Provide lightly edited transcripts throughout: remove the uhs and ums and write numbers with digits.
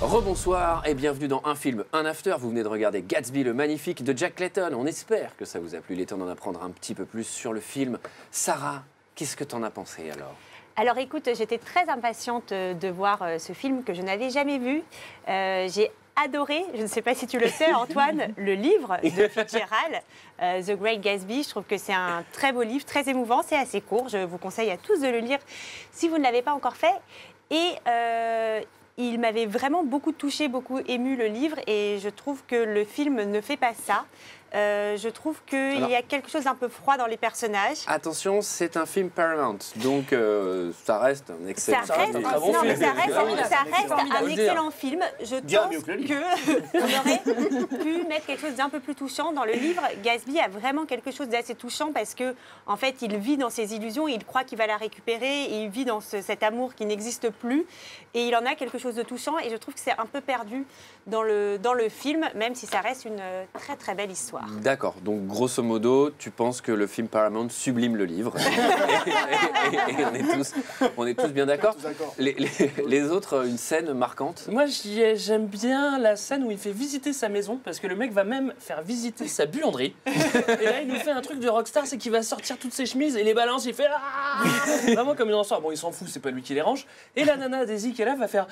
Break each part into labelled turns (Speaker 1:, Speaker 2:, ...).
Speaker 1: Rebonsoir et bienvenue dans Un film, un after. Vous venez de regarder Gatsby le magnifique de Jack Clayton. On espère que ça vous a plu. Il est temps d'en apprendre un petit peu plus sur le film. Sarah, qu'est-ce que t'en as pensé alors ?
Speaker 2: Alors écoute, j'étais très impatiente de voir ce film que je n'avais jamais vu. J'ai adoré, je ne sais pas si tu le sais Antoine, le livre de Fitzgerald, The Great Gatsby. Je trouve que c'est un très beau livre, très émouvant, c'est assez court. Je vous conseille à tous de le lire si vous ne l'avez pas encore fait. Et il m'avait vraiment beaucoup touché, beaucoup ému le livre, et je trouve que le film ne fait pas ça. Je trouve qu'il y a quelque chose d'un peu froid dans les personnages.
Speaker 1: Attention, c'est un film Paramount, donc ça reste un excellent film.
Speaker 2: Ça reste un excellent film. Je pense qu'on aurait pu mettre quelque chose d'un peu plus touchant dans le livre. Gatsby a vraiment quelque chose d'assez touchant parce que, en fait, il vit dans ses illusions, il croit qu'il va la récupérer, et il vit dans cet amour qui n'existe plus, et il en a quelque chose de touchant, et je trouve que c'est un peu perdu dans le film, même si ça reste une très très belle histoire.
Speaker 1: D'accord, donc grosso modo, tu penses que le film Paramount sublime le livre. et on est tous bien d'accord. Les autres, une scène marquante?
Speaker 3: Moi, j'aime bien la scène où il fait visiter sa maison, parce que le mec va même faire visiter sa buanderie. Et là, il nous fait un truc de rockstar, c'est qu'il va sortir toutes ses chemises et les balance, il fait vraiment comme il en sort. Bon, il s'en fout, c'est pas lui qui les range. Et la nana Daisy qui est là va faire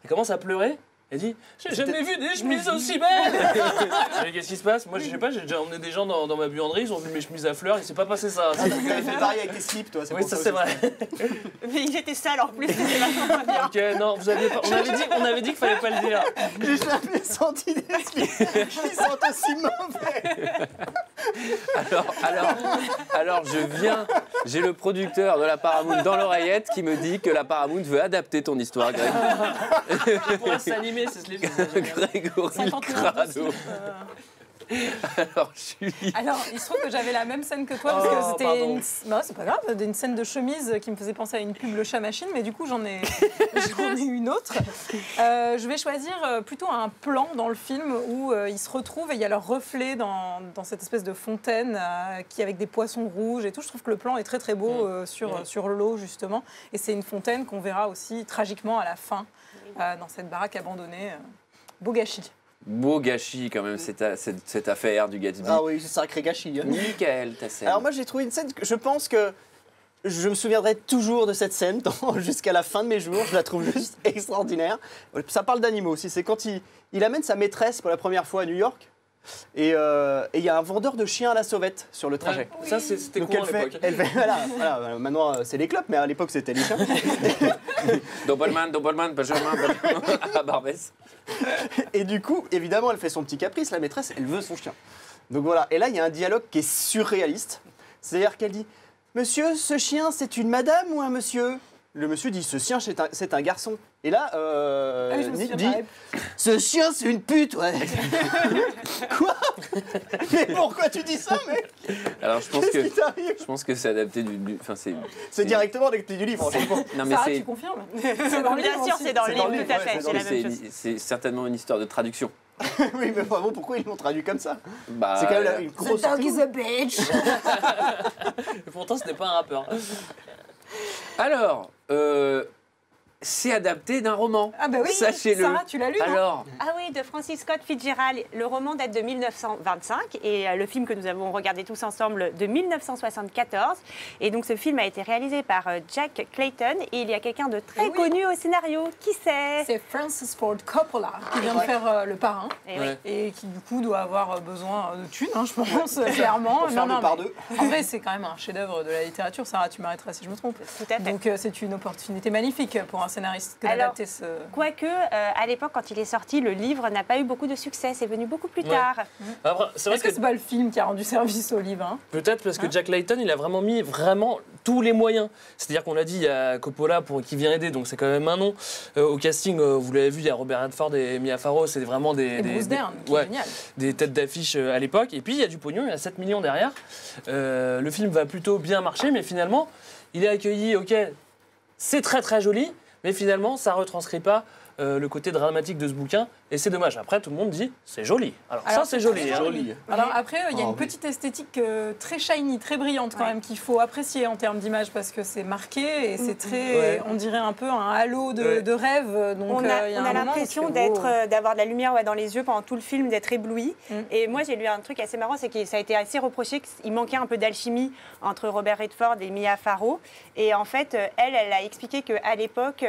Speaker 3: elle commence à pleurer. Elle dit « J'ai jamais vu des chemises aussi belles !» Qu'est-ce qui se passe? Moi, je sais pas, j'ai déjà emmené des gens dans ma buanderie, ils ont vu mes chemises à fleurs, il s'est pas passé ça.
Speaker 4: Tu avais fait pareil avec tes slips, toi.
Speaker 3: Oui, ça c'est vrai.
Speaker 2: Mais il était sale en plus, c'était vachement pas bien.
Speaker 3: Ok, non, vous aviez pas... on avait dit qu'il fallait pas le dire.
Speaker 4: J'ai jamais senti des slips qui sont aussi mauvais.
Speaker 1: Alors je viens, j'ai le producteur de la Paramount dans l'oreillette qui me dit que la Paramount veut adapter ton histoire, Greg.
Speaker 3: Pour s'animer, c'est ce livre.
Speaker 1: Grégory Crado. Alors, Julie.
Speaker 5: Alors, il se trouve que j'avais la même scène que toi, parce que c'était c'est pas grave, une scène de chemise qui me faisait penser à une pub Le Chat Machine, mais du coup, j'en ai une autre. Je vais choisir plutôt un plan dans le film où ils se retrouvent et il y a leur reflet dans cette espèce de fontaine qui avec des poissons rouges et tout. Je trouve que le plan est très très beau sur l'eau, justement. Et c'est une fontaine qu'on verra aussi tragiquement à la fin, dans cette baraque abandonnée. Beau gâchis.
Speaker 1: Beau gâchis quand même, cette affaire du Gatsby.
Speaker 4: Ah oui, c'est sacré gâchis.
Speaker 1: Michael, ta scène.
Speaker 4: Alors moi, j'ai trouvé une scène que je pense que je me souviendrai toujours de cette scène jusqu'à la fin de mes jours. Je la trouve juste extraordinaire. Ça parle d'animaux aussi. C'est quand il amène sa maîtresse pour la première fois à New York. Et il y a un vendeur de chiens à la sauvette sur le trajet.
Speaker 3: Ouais, ça, c'était courant à l'époque.
Speaker 4: Voilà, maintenant, c'est les clopes, mais à l'époque, c'était les chiens.
Speaker 1: Doberman, Benjamin, à Barbès.
Speaker 4: Et du coup, évidemment, elle fait son petit caprice, la maîtresse, elle veut son chien. Donc voilà, et là, il y a un dialogue qui est surréaliste. C'est-à-dire qu'elle dit « Monsieur, ce chien, c'est une madame ou un monsieur ?» Le monsieur dit « Ce chien, c'est un garçon. » Et là, Nick dit « Ce chien, c'est une pute, ouais. » Quoi? Mais pourquoi tu dis ça, mec?
Speaker 1: Alors, je pense que c'est adapté du... Enfin,
Speaker 4: c'est directement adapté du livre.
Speaker 5: Non, mais tu confirmes?
Speaker 2: Bien sûr, c'est dans le livre, tout à fait. C'est la même chose.
Speaker 1: C'est certainement une histoire de traduction.
Speaker 4: Oui, mais vraiment, pourquoi ils l'ont traduit comme ça?
Speaker 1: Bah,
Speaker 4: c'est quand même une grosse...
Speaker 5: The dog is a bitch.
Speaker 3: Et pourtant, ce n'est pas un rappeur.
Speaker 1: Alors, c'est adapté d'un roman.
Speaker 5: Ah bah oui,
Speaker 1: sachez-le.
Speaker 5: Sarah, tu l'as lu,
Speaker 1: alors,
Speaker 2: Ah oui, de Francis Scott Fitzgerald. Le roman date de 1925 et le film que nous avons regardé tous ensemble de 1974. Et donc ce film a été réalisé par Jack Clayton et il y a quelqu'un de très connu au scénario. Qui c'est?
Speaker 5: C'est Francis Ford Coppola qui vient de faire Le Parrain
Speaker 2: et
Speaker 5: qui du coup doit avoir besoin de thunes, je pense, clairement.
Speaker 4: Pour faire par deux.
Speaker 5: En vrai, c'est quand même un chef-d'œuvre de la littérature. Sarah, tu m'arrêteras si je me trompe.
Speaker 2: Tout à fait.
Speaker 5: Donc c'est une opportunité magnifique pour un scénariste que d'adapter ce...
Speaker 2: Quoique, à l'époque, quand il est sorti, le livre n'a pas eu beaucoup de succès. C'est venu beaucoup plus tard.
Speaker 5: Est-ce que c'est pas le film qui a rendu service au livre, hein?
Speaker 3: Peut-être parce que Jack Clayton, il a vraiment mis tous les moyens. C'est-à-dire qu'on l'a dit, il y a Coppola qui vient aider, donc c'est quand même un nom. Au casting, vous l'avez vu, il y a Robert Redford et Mia Farrow, c'est vraiment
Speaker 5: Et Bruce Dern, qui est génial.
Speaker 3: Des têtes d'affiche à l'époque. Et puis, il y a du pognon, il y a 7 millions derrière. Le film va plutôt bien marcher, mais finalement, il est accueilli, ok, c'est très très joli, mais finalement, ça ne retranscrit pas le côté dramatique de ce bouquin. Et c'est dommage. Après, tout le monde dit c'est joli. Alors
Speaker 5: Alors,
Speaker 3: ça, c'est joli.
Speaker 5: très
Speaker 3: hein.
Speaker 4: Joli.
Speaker 5: Alors après, il y a
Speaker 4: Oh,
Speaker 5: une
Speaker 4: oui.
Speaker 5: petite esthétique très shiny, très brillante quand
Speaker 2: Ouais.
Speaker 5: même, qu'il faut apprécier en termes d'image parce que c'est marqué et c'est très,
Speaker 3: Ouais.
Speaker 5: on dirait un peu un halo
Speaker 3: Ouais.
Speaker 5: de rêve. Donc,
Speaker 2: On a,
Speaker 5: il y a
Speaker 2: on
Speaker 5: un
Speaker 2: a
Speaker 5: moment où
Speaker 2: l'impression
Speaker 5: tu fais, wow.
Speaker 2: d'avoir de la lumière dans les yeux pendant tout le film, d'être ébloui.
Speaker 5: Mm.
Speaker 2: Et moi, j'ai lu un truc assez marrant, c'est que ça a été assez reproché qu'il manquait un peu d'alchimie entre Robert Redford et Mia Farrow. Et en fait, elle a expliqué qu'à l'époque,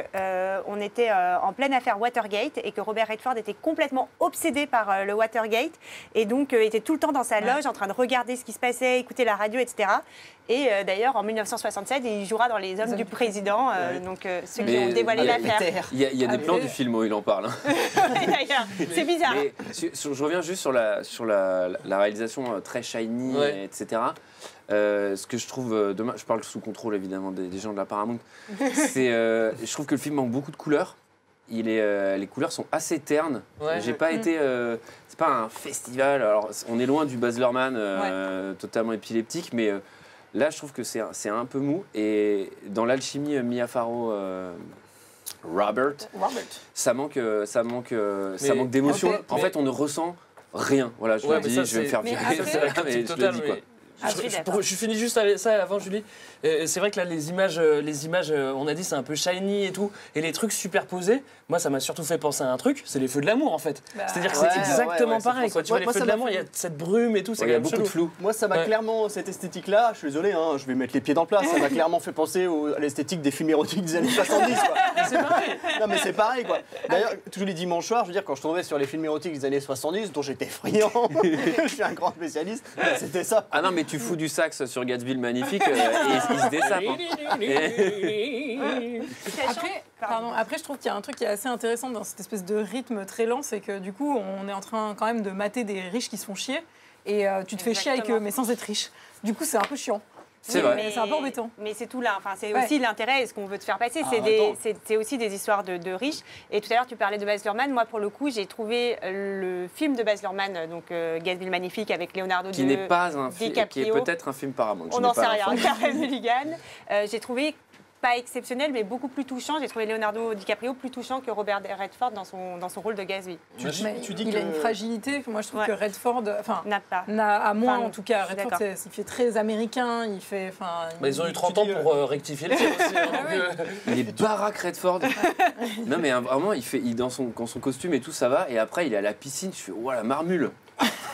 Speaker 2: on était en pleine affaire Watergate et que Robert Redford était complètement obsédé par le Watergate et donc était tout le temps dans sa loge en train de regarder ce qui se passait, écouter la radio, etc. Et d'ailleurs, en 1967, il jouera dans Les Hommes du Président, donc ceux qui
Speaker 1: Mais-
Speaker 2: ont dévoilé
Speaker 1: mais-
Speaker 2: l'affaire.
Speaker 1: Il y a des
Speaker 5: Après-
Speaker 1: plans du film où il en parle. hein.
Speaker 2: D'ailleurs, c'est bizarre.
Speaker 1: Mais je reviens juste sur la réalisation très shiny,
Speaker 3: Ouais.
Speaker 1: etc. Ce que je trouve dommage, je parle sous contrôle évidemment des gens de la Paramount, c'est je trouve que le film manque beaucoup de couleurs. Les couleurs sont assez ternes.
Speaker 3: Ouais.
Speaker 1: J'ai pas été, c'est pas un festival. Alors on est loin du Baz Luhrmann totalement épileptique, mais là je trouve que c'est un peu mou. Et dans l'alchimie Mia Farrow, Robert, ça manque d'émotion.
Speaker 3: ok,
Speaker 1: En
Speaker 3: mais-
Speaker 1: fait, on ne ressent rien. Voilà, je
Speaker 3: Ouais,
Speaker 1: vous
Speaker 3: mais
Speaker 1: dis,
Speaker 3: ça,
Speaker 1: je vais me
Speaker 3: c'est-
Speaker 1: faire
Speaker 5: Mais
Speaker 1: virer.
Speaker 5: après-
Speaker 1: ça, mais je le
Speaker 3: Total,
Speaker 1: dis quoi.
Speaker 3: mais-
Speaker 2: Ah, je suis d'accord.
Speaker 3: Je finis juste avec ça avant, Julie. C'est vrai que là, les images, on a dit, c'est un peu shiny et tout. Et les trucs superposés, moi, ça m'a surtout fait penser à un truc, c'est les feux de l'amour, en fait.
Speaker 5: Bah,
Speaker 3: C'est-à-dire que
Speaker 4: ouais,
Speaker 3: c'est exactement
Speaker 4: ouais, c'est
Speaker 3: pareil.
Speaker 4: pour
Speaker 3: Quoi.
Speaker 4: ça.
Speaker 3: Tu vois,
Speaker 4: Moi,
Speaker 3: les feux
Speaker 4: ça
Speaker 3: de
Speaker 4: m'a
Speaker 3: l'amour, il y a cette brume et tout, c'est
Speaker 1: Il y a
Speaker 3: quand même
Speaker 1: beaucoup de
Speaker 3: chelou.
Speaker 1: flou.
Speaker 4: Moi, ça m'a
Speaker 3: Ouais.
Speaker 4: clairement, cette esthétique-là, je suis désolé, hein, je vais mettre les pieds dans le plat, ça m'a clairement fait penser à l'esthétique des films érotiques des années 70. Quoi.
Speaker 3: C'est pareil.
Speaker 4: Non, mais c'est pareil, quoi. D'ailleurs, tous les dimanches soirs, je veux dire, quand je tombais sur les films érotiques des années 70, dont j'étais friand, je suis un grand spécialiste, c'était ça.
Speaker 1: Ah non, mais tu fous du sax sur Gatsby le Magnifique et il se désappe.
Speaker 5: Après, je trouve qu'il y a un truc qui est assez intéressant dans cette espèce de rythme très lent, c'est que du coup, on est en train quand même de mater des riches qui se font chier, et tu te fais chier avec eux,
Speaker 2: Exactement.
Speaker 5: mais sans être riche. Du coup, c'est un peu chiant.
Speaker 1: C'est
Speaker 2: Oui,
Speaker 1: vrai.
Speaker 2: mais
Speaker 5: C'est un peu embêtant.
Speaker 2: Mais c'est tout là. Enfin, c'est
Speaker 5: Ouais.
Speaker 2: aussi l'intérêt et ce qu'on veut te faire passer.
Speaker 4: Ah,
Speaker 2: C'est c'est aussi des histoires de riches. Et tout à l'heure, tu parlais de Baz Luhrmann. Moi, pour le coup, j'ai trouvé le film de Baz Luhrmann, donc Gatsby le Magnifique, avec Leonardo
Speaker 1: Qui n'est pas un film, qui est
Speaker 2: DiCaprio.
Speaker 1: peut-être un film Paramount. Je
Speaker 2: On
Speaker 1: n'ai
Speaker 2: n'en
Speaker 1: pas
Speaker 2: sait rien.
Speaker 1: l'info.
Speaker 2: Karen Mulligan. J'ai trouvé pas exceptionnel, mais beaucoup plus touchant. J'ai trouvé Leonardo DiCaprio plus touchant que Robert Redford dans son rôle de Gatsby.
Speaker 5: Mais
Speaker 4: tu dis
Speaker 5: il
Speaker 4: que-
Speaker 5: a une fragilité. Moi, je trouve
Speaker 2: Ouais.
Speaker 5: que Redford, enfin,
Speaker 2: N'a pas.
Speaker 5: à moins
Speaker 2: Enfin,
Speaker 5: en tout cas.
Speaker 2: je suis
Speaker 5: Redford,
Speaker 2: d'accord.
Speaker 5: il fait très américain. Il fait, enfin.
Speaker 3: Bah, ils ont eu 30
Speaker 4: Tu
Speaker 3: ans
Speaker 4: dis,
Speaker 3: pour rectifier le tir aussi. hein, donc,
Speaker 1: Il est baraque Redford. Non mais vraiment, dans son costume et tout, ça va. Et après, il est à la piscine. Je fais, oh la marmule.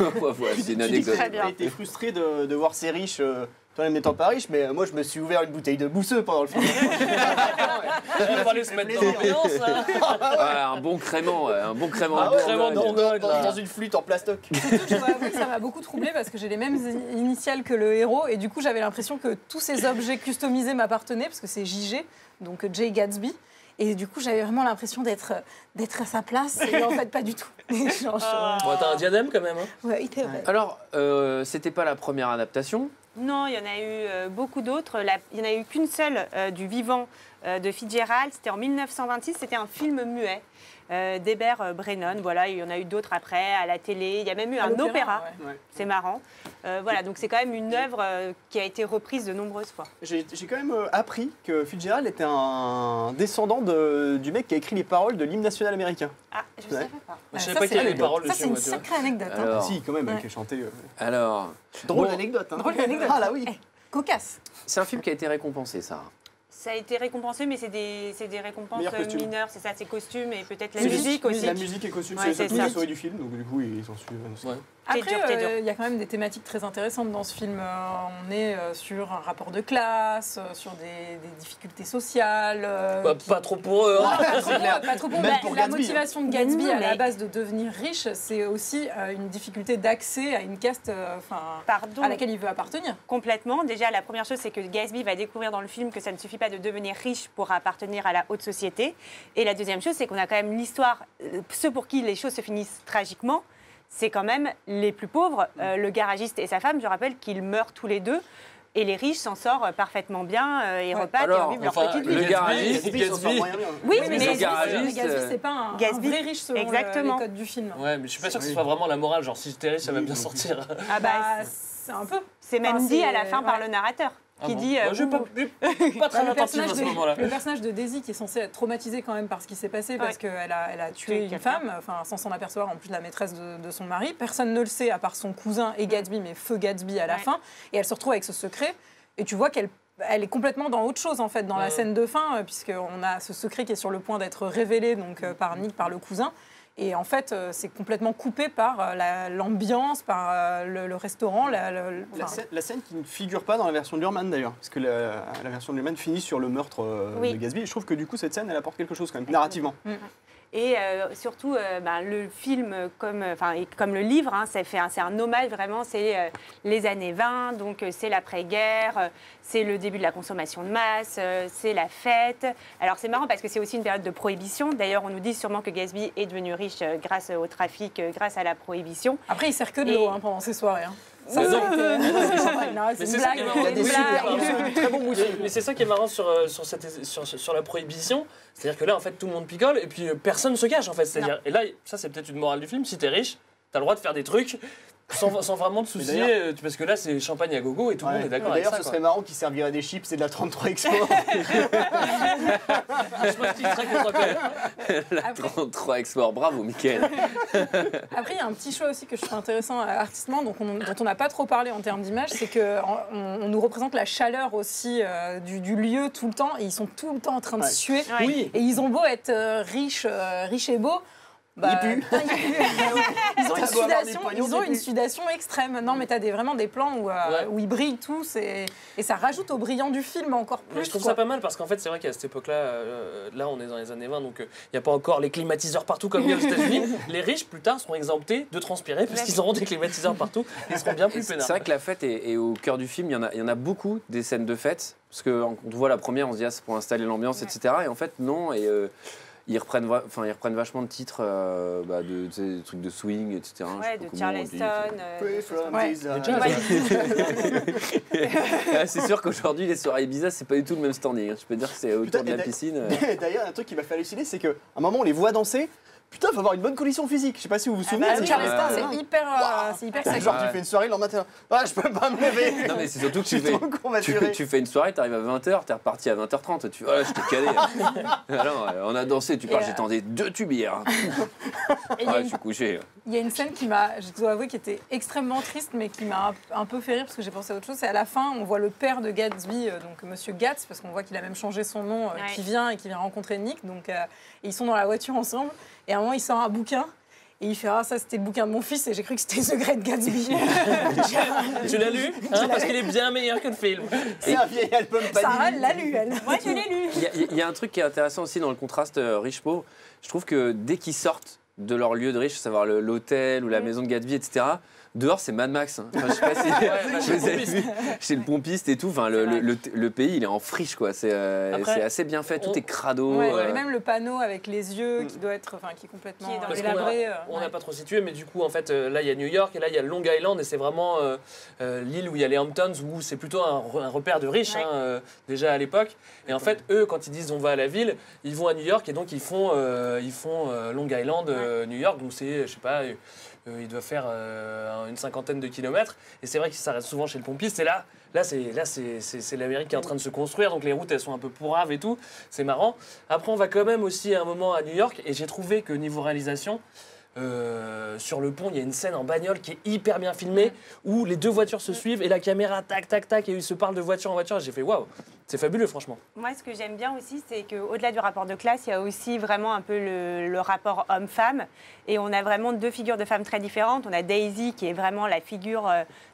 Speaker 1: Voilà, c'est une
Speaker 4: Tu dis que
Speaker 1: anecdote.
Speaker 2: Très bien.
Speaker 4: t'as été frustré de voir ces riches, toi-même n'étant pas riche, mais moi je me suis ouvert une bouteille de bousseux pendant le film.
Speaker 3: Il fallait se mettre dans l'ambiance. hein.
Speaker 1: Ouais, un bon crément
Speaker 4: Ah
Speaker 1: de
Speaker 3: crément
Speaker 1: Bourgogne.
Speaker 3: d'Angogne, là.
Speaker 4: dans une flûte en plastoc.
Speaker 5: Je dois avouer que ça m'a beaucoup troublée parce que j'ai les mêmes initiales que le héros et du coup j'avais l'impression que tous ces objets customisés m'appartenaient parce que c'est JG, donc Jay Gatsby. Et du coup, j'avais vraiment l'impression d'être à sa place. Et en fait, pas du tout. Genre,
Speaker 3: Bon, t'as un diadème quand même. Hein.
Speaker 5: ouais, c'est vrai.
Speaker 1: Alors, c'était pas la première adaptation.
Speaker 2: Non, il y en a eu beaucoup d'autres. Il n'y en a eu qu'une seule du vivant de Fitzgerald. C'était en 1926. C'était un film muet d'Hébert Brennan. Voilà, il y en a eu d'autres après, à la télé. Il y a même eu
Speaker 5: À
Speaker 2: un
Speaker 5: l'opéra,
Speaker 2: opéra.
Speaker 5: ouais.
Speaker 2: C'est marrant. Voilà, donc c'est quand même une œuvre qui a été reprise de nombreuses fois.
Speaker 4: J'ai quand même appris que Fitzgerald était un descendant du mec qui a écrit les paroles de l'hymne national américain.
Speaker 2: Ah, je ne
Speaker 4: Ouais.
Speaker 2: savais pas.
Speaker 3: Je
Speaker 5: Ça,
Speaker 3: savais pas
Speaker 5: c'est
Speaker 3: qu'il y avait les
Speaker 5: anecdote.
Speaker 3: paroles
Speaker 5: Ça,
Speaker 3: dessus.
Speaker 5: c'est une
Speaker 3: moi, tu vois.
Speaker 5: sacrée anecdote. hein.
Speaker 1: Alors,
Speaker 4: Si, quand même,
Speaker 5: Ouais.
Speaker 4: qui a chanté.
Speaker 1: alors
Speaker 4: Drôle
Speaker 1: bon,
Speaker 4: d'anecdote. Hein.
Speaker 5: Drôle d'anecdote.
Speaker 4: Ah là oui.
Speaker 5: Cocasse.
Speaker 1: c'est un film qui a été récompensé, ça.
Speaker 2: Ça a été récompensé, mais c'est des récompenses
Speaker 4: Meilleur costume.
Speaker 2: mineures. C'est ça, c'est costumes et peut-être la
Speaker 4: C'est
Speaker 2: musique
Speaker 4: oui,
Speaker 2: aussi.
Speaker 4: La musique et costume,
Speaker 2: Ouais,
Speaker 4: c'est
Speaker 2: c'est
Speaker 4: ça
Speaker 2: ça.
Speaker 4: la souris du film, donc du coup ils ont su.
Speaker 3: Ouais.
Speaker 2: T'es
Speaker 5: Après,
Speaker 2: dur, t'es dur.
Speaker 5: il y a quand même des thématiques très intéressantes dans ce film. On est sur un rapport de classe, sur des difficultés sociales.
Speaker 3: Pas trop pour eux. Hein.
Speaker 5: Pas trop pour
Speaker 4: Même
Speaker 5: la-
Speaker 4: pour
Speaker 5: La
Speaker 4: Gatsby,
Speaker 5: motivation de Gatsby
Speaker 2: Non,
Speaker 5: à la
Speaker 2: mais-
Speaker 5: base de devenir riche, c'est aussi une difficulté d'accès à une caste
Speaker 2: Pardon.
Speaker 5: à laquelle il veut appartenir.
Speaker 2: Complètement. Déjà, la première chose, c'est que Gatsby va découvrir dans le film que ça ne suffit pas de devenir riche pour appartenir à la haute société. Et la deuxième chose, c'est qu'on a quand même l'histoire, ceux pour qui les choses se finissent tragiquement, c'est quand même les plus pauvres, le garagiste et sa femme. Je rappelle qu'ils meurent tous les deux. Et les riches s'en sortent parfaitement bien et
Speaker 5: Ouais.
Speaker 2: repartent
Speaker 1: Alors,
Speaker 2: et revivent leur
Speaker 3: enfin,
Speaker 2: petite
Speaker 1: le
Speaker 2: vie.
Speaker 1: garagiste,
Speaker 4: Gatsby, ils s'en sortent moyen bien.
Speaker 2: Oui,
Speaker 1: mais
Speaker 2: mais
Speaker 1: le
Speaker 5: Gatsby,
Speaker 1: garagiste,
Speaker 5: Gatsby, c'est pas un
Speaker 2: Gatsby,
Speaker 5: vrai riche selon
Speaker 2: exactement.
Speaker 5: les codes du film.
Speaker 3: Ouais, mais je suis pas sûr que ce soit vraiment la morale. Genre, si t'es riche, ça va bien sortir.
Speaker 2: Ah bah,
Speaker 5: C'est un peu.
Speaker 2: c'est même
Speaker 5: Enfin,
Speaker 2: dit à la
Speaker 5: c'est-
Speaker 2: fin par
Speaker 5: ouais.
Speaker 2: le narrateur. qui dit...
Speaker 3: Moi, je n'ai pas très attentif à ce moment-là.
Speaker 5: Le personnage de Daisy qui est censé être traumatisé quand même par ce qui s'est passé parce qu'elle a tué une femme, sans s'en apercevoir, en plus la maîtresse de son mari. Personne ne le sait à part son cousin et Gatsby, mais feu Gatsby à la fin. Et elle se retrouve avec ce secret et tu vois qu'elle est complètement dans autre chose en fait, dans la scène de fin, puisqu'on a ce secret qui est sur le point d'être révélé donc, par Nick, par le cousin. Et en fait, c'est complètement coupé par l'ambiance, par le restaurant.
Speaker 4: La scène qui ne figure pas dans la version de Luhrmann d'ailleurs, parce que la version de Luhrmann finit sur le meurtre de Gatsby. Et je trouve que du coup, cette scène, elle apporte quelque chose quand même, narrativement.
Speaker 2: Et surtout, le film, comme le livre, c'est un hommage vraiment, c'est les années 20, donc c'est l'après-guerre, c'est le début de la consommation de masse, c'est la fête. Alors c'est marrant parce que c'est aussi une période de prohibition. D'ailleurs, on nous dit sûrement que Gatsby est devenu riche grâce au trafic, grâce à la prohibition.
Speaker 5: Après, il sert que de l'eau pendant ces soirées.
Speaker 3: C'est ça qui est marrant sur la prohibition, c'est-à-dire que là en fait tout le monde picole et puis personne ne se cache en fait. C'est-à-dire, et là ça c'est peut-être une morale du film, si t'es riche, t'as le droit de faire des trucs sans vraiment te soucier, parce que là c'est champagne à gogo et tout le monde est d'accord avec ça.
Speaker 4: D'ailleurs ce serait marrant qu'ils serviraient des chips et de la 33 Export.
Speaker 3: Je pense qu'il serait content quand même.
Speaker 1: La 33 Export, bravo Mickaël.
Speaker 5: Après il y a un petit choix aussi que je trouve intéressant artistiquement, dont on n'a pas trop parlé en termes d'image, c'est qu'on nous représente la chaleur aussi du lieu tout le temps, et ils sont tout le temps en train de suer, et ils ont beau être riches et beaux, ils puent. Ils ont une sudation extrême. Non, mais tu as vraiment des plans où ils brillent tous et ça rajoute au brillant du film encore plus.
Speaker 3: Mais je trouve ça pas mal parce qu'en fait, c'est vrai qu'à cette époque-là, là on est dans les années 20, donc il n'y a pas encore les climatiseurs partout comme il y a aux États-Unis. Les riches, plus tard, seront exemptés de transpirer parce qu'ils auront des climatiseurs partout et ils seront bien plus peinards.
Speaker 1: C'est vrai que la fête est au cœur du film. Il y en a beaucoup des scènes de fête. Parce que quand on voit la première, on se dit c'est pour installer l'ambiance, etc. Et en fait, non. Et ils reprennent vachement de titres, des trucs de swing, etc.
Speaker 2: Ouais, de Charleston.
Speaker 1: C'est sûr qu'aujourd'hui, les soirées Ibiza, c'est pas du tout le même standing. Je peux dire que c'est autour de la piscine.
Speaker 4: D'ailleurs, un truc qui m'a fait halluciner, c'est qu'à un moment, on les voit danser. Putain, faut avoir une bonne condition physique. Je sais pas si vous vous souvenez.
Speaker 5: Charleston, c'est hyper sec.
Speaker 4: Genre, tu fais une soirée le matin. Je peux pas me lever.
Speaker 1: Non, mais c'est surtout que tu fais une soirée, t'arrives à 20h, t'es reparti à 20h30. Tu fais, je t'ai calé. Alors, on a dansé, tu parles, j'ai tendu 2 tubes hier. Je suis couché.
Speaker 5: Il y a une scène je dois avouer, qui était extrêmement triste, mais qui m'a un peu fait rire parce que j'ai pensé à autre chose. C'est à la fin, on voit le père de Gatsby, donc Monsieur Gatz, parce qu'on voit qu'il a même changé son nom, qui vient rencontrer Nick. Donc, et ils sont dans la voiture ensemble. Et à un moment, il sort un bouquin. Et il fait ça c'était le bouquin de mon fils et j'ai cru que c'était The Great Gatsby.
Speaker 3: Tu l'as lu parce qu'il est bien meilleur que le film.
Speaker 4: C'est un vieil album Panini.
Speaker 5: Sarah l'a lu, elle.
Speaker 2: Moi, je l'ai lu.
Speaker 1: Il y a un truc qui est intéressant aussi dans le contraste riche-pauvre. Je trouve que dès qu'ils sortent de leur lieu de riche, savoir l'hôtel ou la maison de Gatsby, etc., dehors, c'est Mad Max. Enfin, je sais pas si vous avez vu chez le pompiste et tout. Enfin, le pays, il est en friche, quoi. C'est assez bien fait. Tout est crado.
Speaker 5: Et même le panneau avec les yeux qui doit être, qui est complètement délabré.
Speaker 3: On n'a pas trop situé, mais du coup, en fait, là, il y a New York et là, il y a Long Island et c'est vraiment l'île où il y a les Hamptons, où c'est plutôt un repère de riches, déjà à l'époque. Et en fait, eux, quand ils disent on va à la ville, ils vont à New York et donc ils font Long Island, New York. Donc c'est, je sais pas. Il doit faire une 50aine de kilomètres. Et c'est vrai qu'il s'arrête souvent chez le pompiste. Et là c'est l'Amérique qui est en train de se construire. Donc les routes, elles sont un peu pourraves et tout. C'est marrant. Après, on va quand même aussi à un moment à New York. Et j'ai trouvé que niveau réalisation, sur le pont, il y a une scène en bagnole qui est hyper bien filmée où les 2 voitures se suivent et la caméra tac tac tac et ils se parlent de voiture en voiture. Et j'ai fait waouh, c'est fabuleux franchement.
Speaker 2: Moi, ce que j'aime bien aussi, c'est qu'au-delà du rapport de classe, il y a aussi vraiment un peu le rapport homme-femme. Et on a vraiment 2 figures de femmes très différentes. On a Daisy qui est vraiment la figure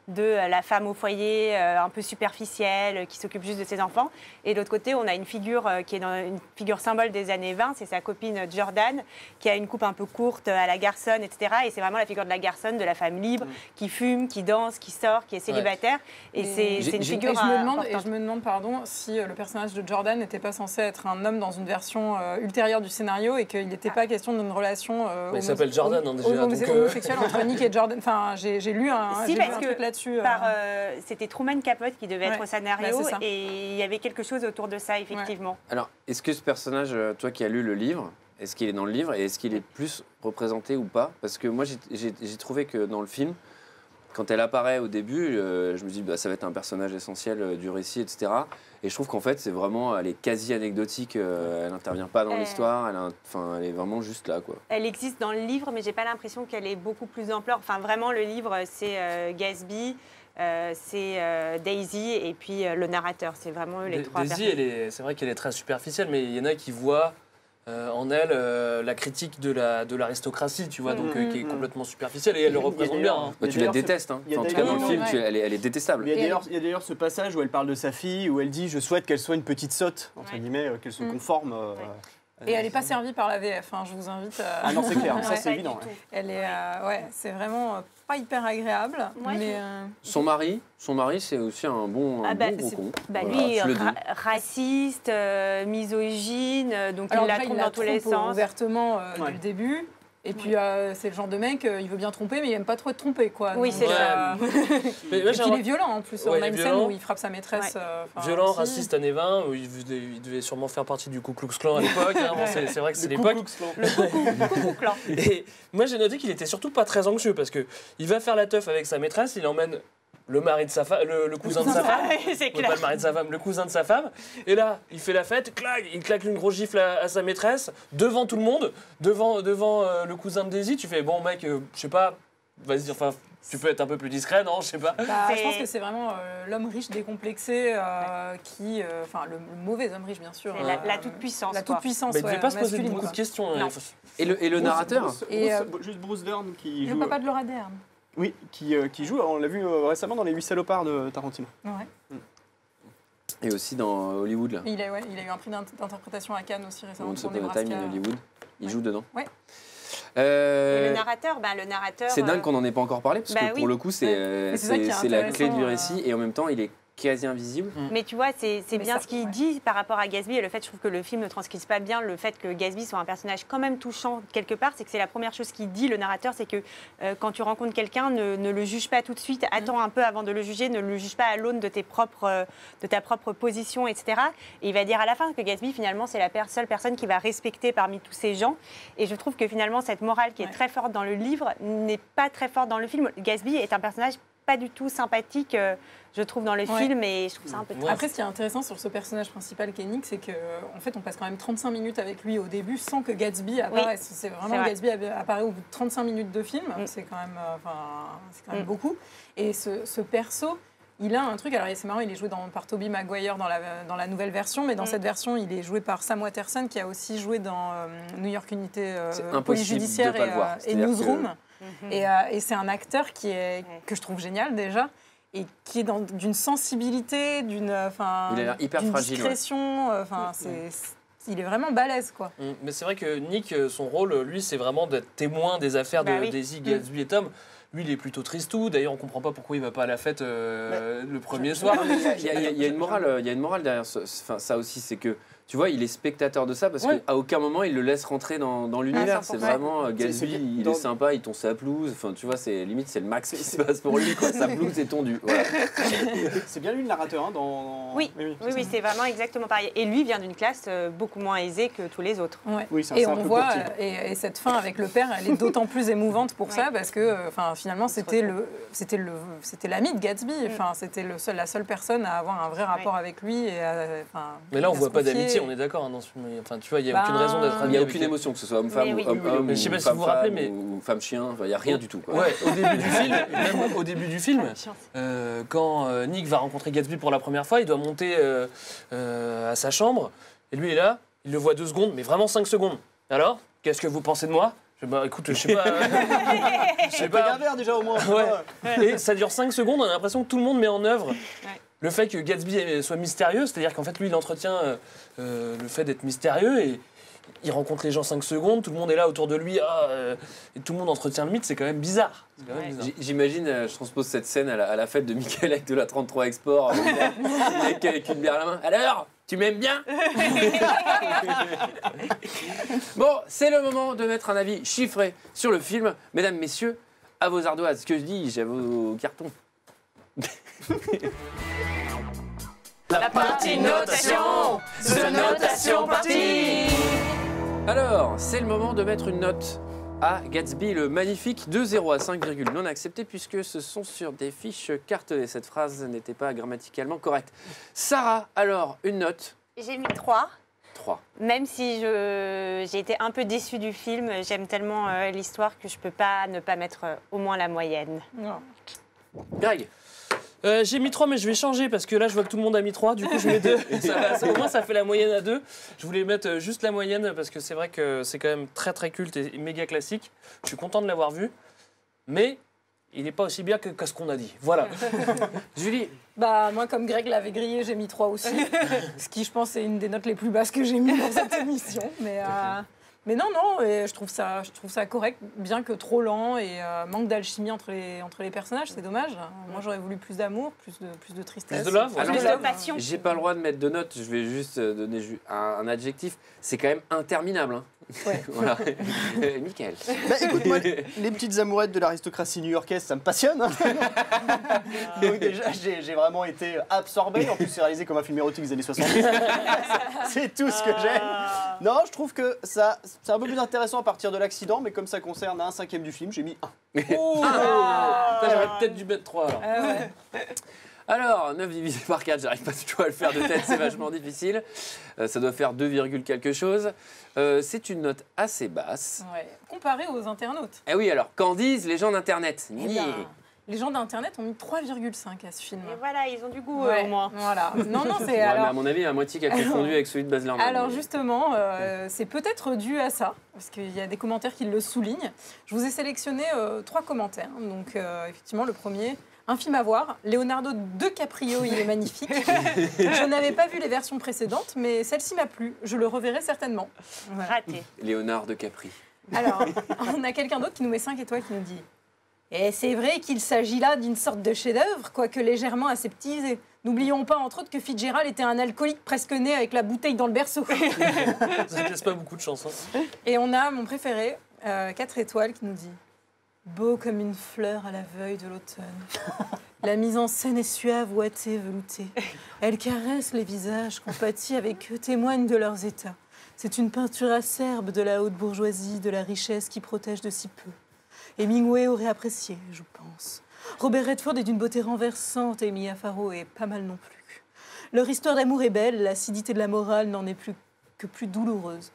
Speaker 2: de la femme au foyer, un peu superficielle, qui s'occupe juste de ses enfants. Et de l'autre côté, on a une figure qui est une figure symbole des années 20, c'est sa copine Jordan, qui a une coupe un peu courte à la garçonne, etc. Et c'est vraiment la figure de la garçonne, de la femme libre, qui fume, qui danse, qui sort, qui est célibataire. Et c'est une figure
Speaker 5: je me demande, pardon, si le personnage de Jordan n'était pas censé être un homme dans une version ultérieure du scénario et qu'il n'était pas question d'une relation
Speaker 3: il s'appelle Jordan, déjà.
Speaker 5: Homosexuelle entre Nick et Jordan. Enfin, j'ai lu un truc là-dessus.
Speaker 2: C'était Truman Capote qui devait être au scénario et il y avait quelque chose autour de ça, effectivement.
Speaker 1: Ouais. Alors, est-ce que ce personnage, toi qui as lu le livre, est-ce qu'il est dans le livre et est-ce qu'il est plus représenté ou pas? Parce que moi, j'ai trouvé que dans le film, quand elle apparaît au début, je me dis bah, ça va être un personnage essentiel du récit, etc. Et je trouve qu'en fait, c'est vraiment, elle est quasi anecdotique. Elle n'intervient pas dans l'histoire. Elle est vraiment juste là, quoi.
Speaker 2: Elle existe dans le livre, mais j'ai pas l'impression qu'elle ait beaucoup plus d'ampleur. Enfin, vraiment, le livre, c'est Gatsby. C'est Daisy et puis le narrateur. C'est vraiment eux les trois
Speaker 3: Daisy,
Speaker 2: personnes.
Speaker 3: c'est vrai qu'elle est très superficielle, mais il y en a qui voient en elle la critique de l'aristocratie, tu vois, donc qui est complètement superficielle et elle le représente bien. Hein.
Speaker 1: Bah, tu la détestes, hein. En tout cas, dans le film, elle est détestable.
Speaker 4: Il y a d'ailleurs ce passage où elle parle de sa fille, où elle dit « Je souhaite qu'elle soit une petite sotte », entre guillemets, qu'elle se conforme.
Speaker 5: Et elle n'est pas servie par la VF, hein, je vous invite à...
Speaker 4: Ah non, c'est clair, ça c'est évident.
Speaker 5: Elle est, c'est vraiment pas hyper agréable. Mais,
Speaker 1: Son mari, c'est aussi un bon gros con.
Speaker 2: Bah, lui, raciste, misogyne, donc
Speaker 5: alors,
Speaker 2: il la trompe dans tous les sens.
Speaker 5: Ouvertement dès le début. Et puis c'est le genre de mec, il veut bien tromper, mais il aime pas trop être trompé, quoi.
Speaker 2: Oui, c'est ça.
Speaker 5: Et puis il est violent en plus. On a une scène où il frappe sa maîtresse.
Speaker 3: Violent, raciste, années 20, où il devait sûrement faire partie du Ku Klux Klan à l'époque. Hein. Bon, c'est vrai que c'est l'époque.
Speaker 2: Le Ku Klux Klan.
Speaker 3: Et moi j'ai noté qu'il était surtout pas très anxieux parce que il va faire la teuf avec sa maîtresse, il emmène le mari de sa femme, le cousin de sa femme,
Speaker 2: c'est clair.
Speaker 3: pas le mari de sa femme, le cousin de sa femme. Et là, il fait la fête, il claque une grosse gifle à sa maîtresse devant tout le monde, devant le cousin de Daisy. Tu fais bon mec, je sais pas, vas-y, enfin. Tu peux être un peu plus discret, non? Je sais pas.
Speaker 5: Je pense que c'est vraiment l'homme riche décomplexé qui... Enfin, le mauvais homme riche, bien sûr.
Speaker 2: La toute-puissance.
Speaker 5: La toute-puissance,
Speaker 3: il ne devait pas se poser beaucoup de questions.
Speaker 1: Et le narrateur
Speaker 4: Juste Bruce Dern qui
Speaker 5: le
Speaker 4: joue...
Speaker 5: papa de Laura Dern.
Speaker 4: Oui, qui joue, on l'a vu récemment dans Les 8 salopards de Tarantino.
Speaker 5: Ouais.
Speaker 1: Et aussi dans Hollywood, là.
Speaker 5: Il a eu un prix d'interprétation à Cannes aussi récemment.
Speaker 1: Once Upon a Time in Hollywood. Il joue dedans.
Speaker 5: Ouais.
Speaker 2: Et le narrateur,
Speaker 1: c'est dingue qu'on n'en ait pas encore parlé, parce que pour le coup, c'est la clé du récit, et en même temps, il est quasi invisible.
Speaker 2: Mais tu vois, c'est bien ce qu'il dit par rapport à Gatsby, et le fait, je trouve que le film ne transcrit pas bien le fait que Gatsby soit un personnage quand même touchant quelque part, c'est que c'est la première chose qu'il dit, le narrateur, c'est que quand tu rencontres quelqu'un, ne le juge pas tout de suite, attends un peu avant de le juger, ne le juge pas à l'aune de ta propre position, etc. Et il va dire à la fin que Gatsby, finalement, c'est la seule personne qui va respecter parmi tous ces gens. Et je trouve que finalement, cette morale qui est très forte dans le livre n'est pas très forte dans le film. Gatsby est un personnage pas du tout sympathique, je trouve, dans le film, et je trouve ça un peu triste.
Speaker 5: Après, ce qui est intéressant sur ce personnage principal qui est Nick, c'est qu'en fait, on passe quand même 35 minutes avec lui au début sans que Gatsby apparaisse. C'est vraiment Gatsby apparaît au bout de 35 minutes de film, c'est quand même, beaucoup. Et ce perso, il a un truc, alors c'est marrant, il est joué par Tobey Maguire dans la nouvelle version, mais dans cette version, il est joué par Sam Waterston, qui a aussi joué dans New York Unité Police Judiciaire et Newsroom. Et c'est un acteur que je trouve génial déjà, et qui est d'une sensibilité, d'une discrétion, il est vraiment balèze, quoi.
Speaker 3: Mais c'est vrai que Nick, son rôle, lui, c'est vraiment d'être témoin des affaires de Daisy, Gatsby et Tom. Lui, il est plutôt tristou. D'ailleurs, on comprend pas pourquoi il va pas à la fête le premier soir.
Speaker 1: Il y a une morale derrière ça aussi, c'est que tu vois, il est spectateur de ça parce qu'à aucun moment il le laisse rentrer dans l'univers. C'est vraiment Gatsby, il est sympa, il tonce sa pelouse. Enfin, tu vois, c'est limite c'est le max qui se passe pour lui, quoi. Sa pelouse est tondue. Voilà.
Speaker 4: C'est bien lui le narrateur, hein,
Speaker 2: Oui, c'est vraiment exactement pareil. Et lui vient d'une classe beaucoup moins aisée que tous les autres.
Speaker 5: Ouais. Oui, et on voit, et cette fin avec le père, elle est d'autant plus émouvante pour ça parce que, finalement, c'était l'ami de Gatsby. Enfin, c'était la seule personne à avoir un vrai rapport avec lui.
Speaker 3: Mais là, on voit pas d'amitié. On est d'accord, hein, dans ce film. Enfin, tu vois, il n'y a aucune raison d'être ami.
Speaker 1: Il n'y a aucune émotion, que ce soit homme-femme ou homme-homme,
Speaker 3: je sais pas si vous vous rappelez, mais
Speaker 1: ou femme-chien, il n'y a rien du tout. Quoi.
Speaker 3: Ouais, au début du film, quand Nick va rencontrer Gatsby pour la première fois, il doit monter à sa chambre, et lui est là, il le voit 2 secondes, mais vraiment 5 secondes. Alors, qu'est-ce que vous pensez de moi? Écoute, je sais pas.
Speaker 4: Je sais pas. Déjà au moins.
Speaker 3: Et ça dure 5 secondes, on a l'impression que tout le monde met en œuvre le fait que Gatsby soit mystérieux, c'est-à-dire qu'en fait, lui, il entretient le fait d'être mystérieux et il rencontre les gens 5 secondes, tout le monde est là autour de lui, et tout le monde entretient le mythe, c'est quand même bizarre.
Speaker 1: J'imagine, je transpose cette scène à la fête de Michael avec de la 33 Export, avec une bière à la main. Alors, tu m'aimes bien? Bon, c'est le moment de mettre un avis chiffré sur le film. Mesdames, messieurs, à vos ardoises, que dis-je, à vos cartons.
Speaker 6: La partie notation, The Notation Party.
Speaker 1: Alors, c'est le moment de mettre une note à Gatsby le Magnifique, de 0 à 5, non accepté puisque ce sont sur des fiches cartonnées. Cette phrase n'était pas grammaticalement correcte. Sarah, alors, une note?
Speaker 2: J'ai mis 3.
Speaker 1: 3.
Speaker 2: Même si j'ai été un peu déçue du film, j'aime tellement l'histoire que je peux pas ne pas mettre au moins la moyenne.
Speaker 5: Non.
Speaker 1: Greg?
Speaker 3: J'ai mis 3, mais je vais changer parce que là, je vois que tout le monde a mis 3. Du coup, je mets 2. Au moins, ça fait la moyenne à 2. Je voulais mettre juste la moyenne parce que c'est vrai que c'est quand même très très culte et méga classique. Je suis content de l'avoir vu, mais il n'est pas aussi bien que ce qu'on a dit. Voilà.
Speaker 1: Julie?
Speaker 5: Bah, moi, comme Greg l'avait grillé, j'ai mis 3 aussi. Ce qui, je pense, est une des notes les plus basses que j'ai mis dans cette émission. Mais non, et je trouve ça correct, bien que trop lent et manque d'alchimie entre les personnages, c'est dommage. Moi, j'aurais voulu plus d'amour, plus de tristesse.
Speaker 3: Plus de love,
Speaker 2: Plus de passion.
Speaker 1: J'ai pas le droit de mettre de notes, je vais juste donner un adjectif. C'est quand même interminable. Hein.
Speaker 5: Ouais.
Speaker 1: Voilà. Nickel.
Speaker 4: Bah, écoute, moi, les petites amourettes de l'aristocratie new-yorkaise, ça me passionne. Hein. Donc déjà, j'ai vraiment été absorbé. En plus, c'est réalisé comme un film érotique des années 60. C'est tout ce que j'aime. Non, je trouve que ça, c'est un peu plus intéressant à partir de l'accident, mais comme ça concerne 1/5 du film, j'ai mis 1.
Speaker 3: Oh J'aurais peut-être dû mettre 3 alors.
Speaker 5: Ouais.
Speaker 1: Alors, 9 divisé par 4, j'arrive pas du tout à le faire de tête, c'est vachement difficile. Ça doit faire 2, quelque chose. C'est une note assez basse.
Speaker 5: Ouais. Comparé aux internautes.
Speaker 1: Eh oui, alors, qu'en disent les gens d'Internet?
Speaker 5: Eh ben, les gens d'Internet ont mis 3,5 à ce film.
Speaker 2: Et voilà, ils ont du goût
Speaker 5: Ouais,
Speaker 2: au moins.
Speaker 5: Voilà. Non, c'est
Speaker 1: Ouais, mais
Speaker 5: alors.
Speaker 1: à mon avis, la moitié qui a confondu avec celui de Baz Luhrmann.
Speaker 5: Alors justement, c'est peut-être dû à ça, parce qu'il y a des commentaires qui le soulignent. Je vous ai sélectionné 3 commentaires. Donc effectivement, le premier, un film à voir. Leonardo DiCaprio, il est magnifique. Je n'avais pas vu les versions précédentes, mais celle-ci m'a plu. Je le reverrai certainement. Voilà.
Speaker 2: Raté.
Speaker 1: Léonard de Capri.
Speaker 5: Alors, on a quelqu'un d'autre qui nous met 5 étoiles qui nous dit et c'est vrai qu'il s'agit là d'une sorte de chef-d'œuvre, quoique légèrement aseptisé. N'oublions pas, entre autres, que Fitzgerald était un alcoolique presque né avec la bouteille dans le berceau.
Speaker 3: Ça ne laisse pas beaucoup de chance. Hein.
Speaker 5: Et on a mon préféré, 4 étoiles, qui nous dit beau comme une fleur à la veille de l'automne. La mise en scène est suave, ouatée, veloutée. Elle caresse les visages, compatit avec eux, témoigne de leurs états. C'est une peinture acerbe de la haute bourgeoisie, de la richesse qui protège de si peu. Hemingway aurait apprécié, je pense. Robert Redford est d'une beauté renversante et Mia Farrow est pas mal non plus. Leur histoire d'amour est belle, l'acidité de la morale n'en est plus douloureuse.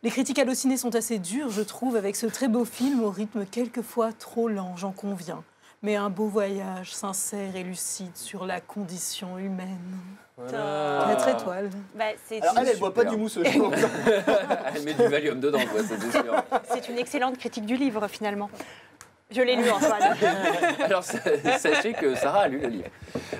Speaker 5: Les critiques hallucinées sont assez dures, je trouve, avec ce très beau film au rythme quelquefois trop lent, j'en conviens. Mais un beau voyage sincère et lucide sur la condition humaine.
Speaker 3: Voilà.
Speaker 5: 4 étoiles.
Speaker 2: Bah, c'est
Speaker 4: Alors elle boit pas
Speaker 1: Super.
Speaker 4: du mousseux.
Speaker 1: Elle met du Valium dedans, quoi, ça, c'est sûr.
Speaker 2: c'est une excellente critique du livre, finalement. Je l'ai lu, Antoine.
Speaker 1: Alors, sachez que Sarah a lu le livre.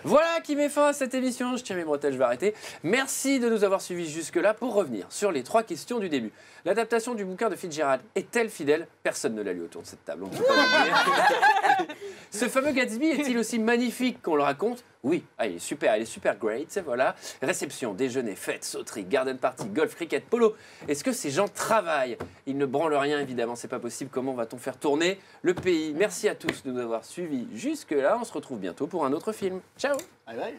Speaker 1: Voilà qui met fin à cette émission. Je tiens mes bretelles, je vais arrêter. Merci de nous avoir suivis jusque-là. Pour revenir sur les 3 questions du début. L'adaptation du bouquin de Fitzgerald est-elle fidèle? Personne ne l'a lu autour de cette table. On ne peut pas l'oublier. Ce fameux Gatsby est-il aussi magnifique qu'on le raconte? Oui, il est super great, voilà. Réception, déjeuner, fête, sauterie, garden party, golf, cricket, polo. Est-ce que ces gens travaillent? Ils ne branlent rien, évidemment, c'est pas possible. Comment va-t-on faire tourner le pays? Merci à tous de nous avoir suivis jusque-là. On se retrouve bientôt pour un autre film. Ciao!
Speaker 4: Bye bye.